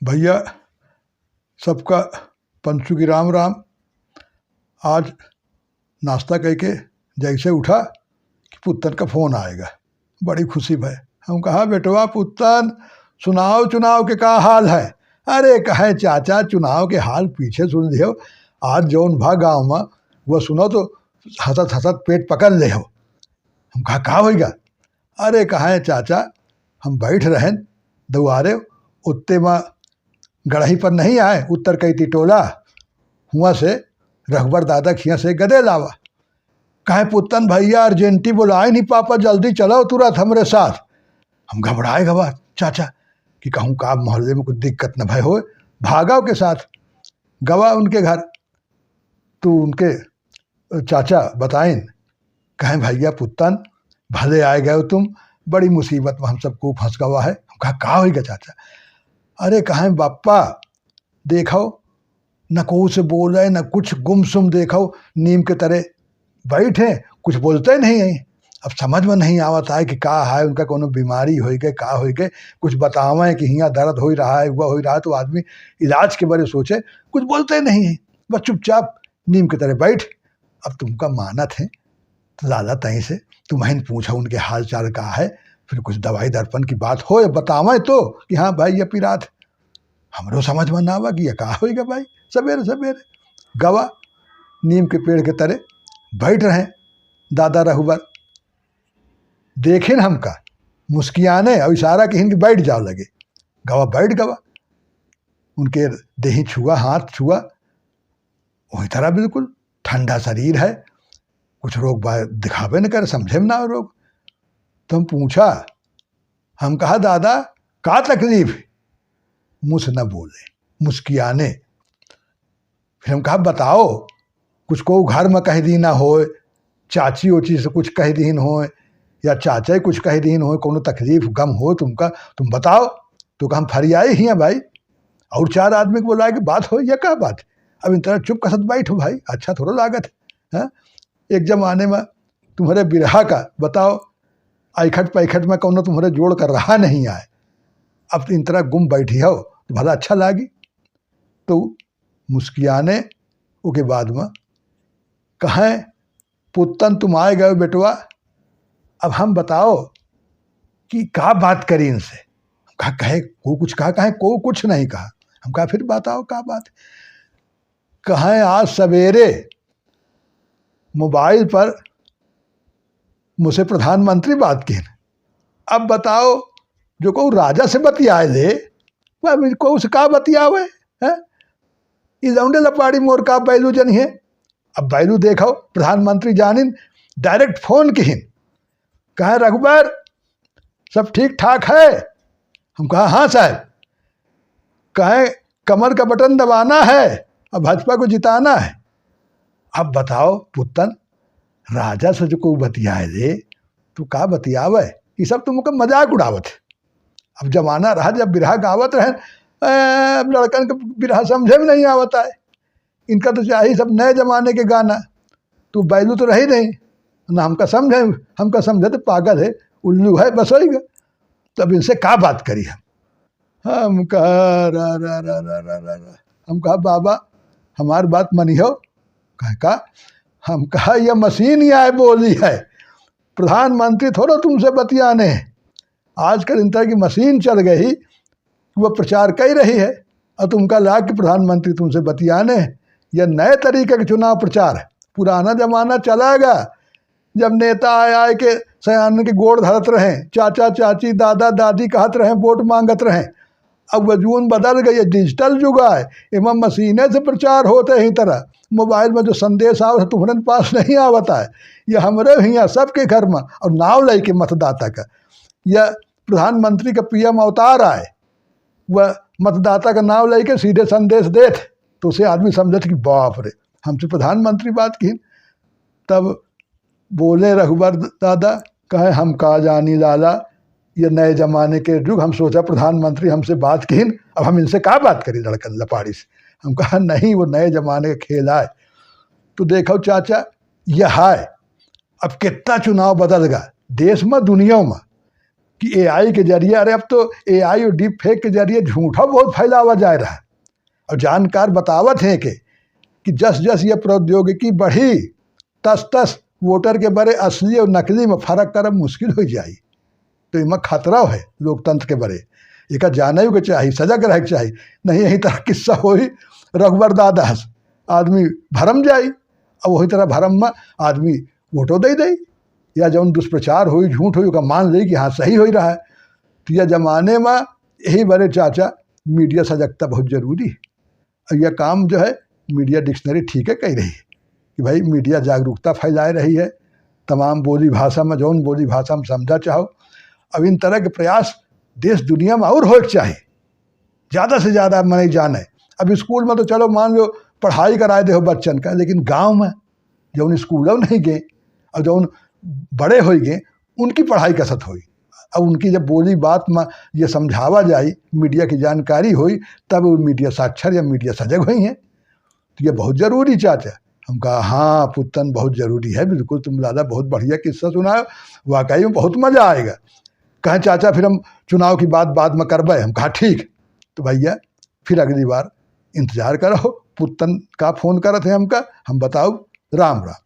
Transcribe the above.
भैया सबका पंचू की राम राम। आज नाश्ता करके जैसे उठा कि पुत्तन का फोन आएगा, बड़ी खुशी भय। हम कहा बेटवा पुत्तन सुनाओ चुनाव के का हाल है। अरे कहे चाचा चुनाव के हाल पीछे सुन लियो, आज जौन भा गाँव में वह सुनो तो हंसत हंसत पेट पकड़ ले हो। हम कहा का होगा। अरे कहे चाचा हम बैठ रहे दुआरे उत्ते में गढ़ही पर नहीं आए, उत्तर कैती टोला हुआ से रघुबर दादा खिया से गदे लावा। कहे पुत्तन भैया अर्जेंटी बुलाए नहीं पापा, जल्दी चलो तुरंत हमरे साथ। हम घबराए गवा चाचा कि कहूँ का मोहल्ले में कुछ दिक्कत न भय हो, भागाओ के साथ गवा उनके घर। तो उनके चाचा बताएं, कहें भैया पुत्तन भले आए गए तुम, बड़ी मुसीबत में हम सबको फंस गवा है। हम कहा का होगा चाचा। अरे कहें बाप्पा देखो न को से बोल रहे न कुछ, गुमसुम देखो नीम के तरह बैठे, कुछ बोलते नहीं है। अब समझ में नहीं आवता है कि का है, उनका कोनो बीमारी हो गए का हो गए, कुछ बतावें कि यहाँ दर्द हो रहा है वह हो रहा है, तो आदमी इलाज के बारे सोचे, कुछ बोलते नहीं है, बस चुपचाप नीम की तरह बैठ। अब तुमका मानत है तो लाला तहीं से तुम्हें पूछा उनके हाल चाल का है, फिर कुछ दवाई दर्पण की बात हो बतावें तो कि हाँ भाई ये पीरात। हमरो समझ में ना आवा कि ये का होगा भाई। सवेरे सवेरे गवा नीम के पेड़ के तरह बैठ रहे दादा रघुबर, देखें हमका मुस्कियाने और इशारा कि इनके बैठ जाओ लगे। गवा बैठ गवा, उनके देही छुआ, हाथ छुआ, वही तरह बिल्कुल ठंडा शरीर है, कुछ रोग दिखावे न करे, समझे में ना रोग। तो हम पूछा, हम कहा दादा का तकलीफ, मुझसे न बोले मुस्कियाने। फिर हम कहा बताओ कुछ को घर में कह दी ना हो, चाची ओची से कुछ कह दीन हो, या चाचा कुछ कह दीन हो, कोनो तकलीफ गम हो तुमका, तुम बताओ। तो हम फरियाए ही हैं भाई, और चार आदमी को बुलाए कि बात हो या क्या बात। अब इन तरह चुप कसत बैठो भाई, अच्छा थोड़ा लागत है। एक जमाने में तुम्हारे बिरहा का बताओ, ऐखट पैखट में कोनो तुम्हारे जोड़ कर रहा नहीं आए, अब इन तरह गुम बैठी हो तो भला अच्छा लागी। तो मुस्कियाने उसके बाद में कहें पुत्तन तुम आए गए बेटवा, अब हम बताओ कि का बात करी इनसे। कहा कहे को कुछ कहा, कहे को कुछ नहीं कहा। हम कहा फिर बताओ का बात। कहें आज सवेरे मोबाइल पर मुझसे प्रधानमंत्री बात की, अब बताओ जो को राजा से बतियाए ले वह को उसे का बतियावे है, लौंडे लपाड़ी मोर का बैलू जन है। अब बैलू देखो प्रधानमंत्री जानिन डायरेक्ट फोन किन, कहे रघुबर सब ठीक ठाक है। हम कहा हाँ साहब। कहे कमर का बटन दबाना है और भाजपा को जिताना है। अब बताओ पुत्तन राजा से जो को बतियाए ले तो का बतियावे, ये सब तुमको मजाक उड़ावत। अब जमाना रहा जब बिरहा गावत रहे, अब लड़कन का बिरहा समझे में नहीं आवता है, इनका तो चाहिए सब नए जमाने के गाना। तो बैलू तो रही नहीं ना, हमका समझे तो पागल है, उल्लू है, बस होगा। तब इनसे का बात करी हम कहा रा रा रा रा रा रा रा। हम कहा बाबा हमारी बात मनियो। कहे का, हम कहा यह मशीन ही आए बोली है, प्रधानमंत्री थोड़ा तुमसे बतियाने हैं। आजकल इन तरह की मशीन चल गई, वह प्रचार कर रही है और तुमका ला कि प्रधानमंत्री तुमसे बतियाने हैं। यह नए तरीके का चुनाव प्रचार है। पुराना जमाना चलाएगा जब नेता आए के सयान के गोड़ धरत रहे, चाचा चाची दादा दादी कहत रहे, वोट मांगत रहे। अब वजून बदल गई है, डिजिटल युग है, एवं मशीनें से प्रचार होते ही तरह। मोबाइल में जो संदेश आवे तुम्हारे पास नहीं आवता है, यह हमारे यहाँ सबके घर में। और नाव ले के मतदाता का, यह प्रधानमंत्री का पीएम अवतार आए, वह मतदाता का नाम लेके सीधे संदेश देते, तो उसे आदमी समझते कि बाप रे हमसे प्रधानमंत्री बात की। तब बोले रघुबर दादा, कहे हम का जानी लाला, ये नए जमाने के युग, हम सोचा प्रधानमंत्री हमसे बात की, अब हम इनसे का बात करी लड़कन लपाड़ी से। हम कहा नहीं, वो नए जमाने का खेल है। तो देखो चाचा यह है, अब कितना चुनाव बदल गया देश में दुनिया में। कि AI के जरिए, अरे अब तो AI और डीप फेक के जरिए झूठा बहुत फैलावा जा रहा है। और जानकार बतावत हैं कि जस जस ये प्रौद्योगिकी बढ़ी तस तस वोटर के बड़े असली और नकली में फर्क करब मुश्किल हो जाई। तो इमा खतरा है लोकतंत्र के बड़े, एक जाने के चाहिए, सजग रहे के चाहिए। नहीं यही तरह किस्सा हो रघुवर दादास, आदमी भरम जाई, अब वही तरह भरम में आदमी वोटो दे या जौन दुष्प्रचार हुई झूठ हुई मान ली कि हाँ सही हो रहा है। तो यह जमाने में यही बड़े चाचा मीडिया सजगता बहुत जरूरी है। और यह काम जो है मीडिया डिक्शनरी ठीक है कह रही है कि भाई मीडिया जागरूकता फैला रही है तमाम बोली भाषा में, जौन बोली भाषा में समझा चाहो। अब इन तरह के प्रयास देश दुनिया में और हो चाहिए, ज़्यादा से ज़्यादा मने जाने। अब स्कूल में तो चलो मान लो पढ़ाई कराए दे हो बच्चन का, लेकिन गांव में जौन स्कूलों नहीं गए और जौन बड़े हो गए उनकी पढ़ाई कसत हुई। अब उनकी जब बोली बात में ये समझावा जाए, मीडिया की जानकारी हुई, तब वो मीडिया साक्षर या मीडिया सजग हुई हैं। तो ये बहुत ज़रूरी चाचा। हम कहा हाँ पुत्तन बहुत ज़रूरी है, बिल्कुल तुम दादा बहुत बढ़िया किस्सा सुनाओ, वाकई में बहुत मज़ा आएगा। कहें चाचा फिर हम चुनाव की बात बाद में करवाए। हम कहा ठीक। तो भैया फिर अगली बार इंतज़ार करो, पुत्तन का फ़ोन करत है हमका, हम बताओ। राम राम।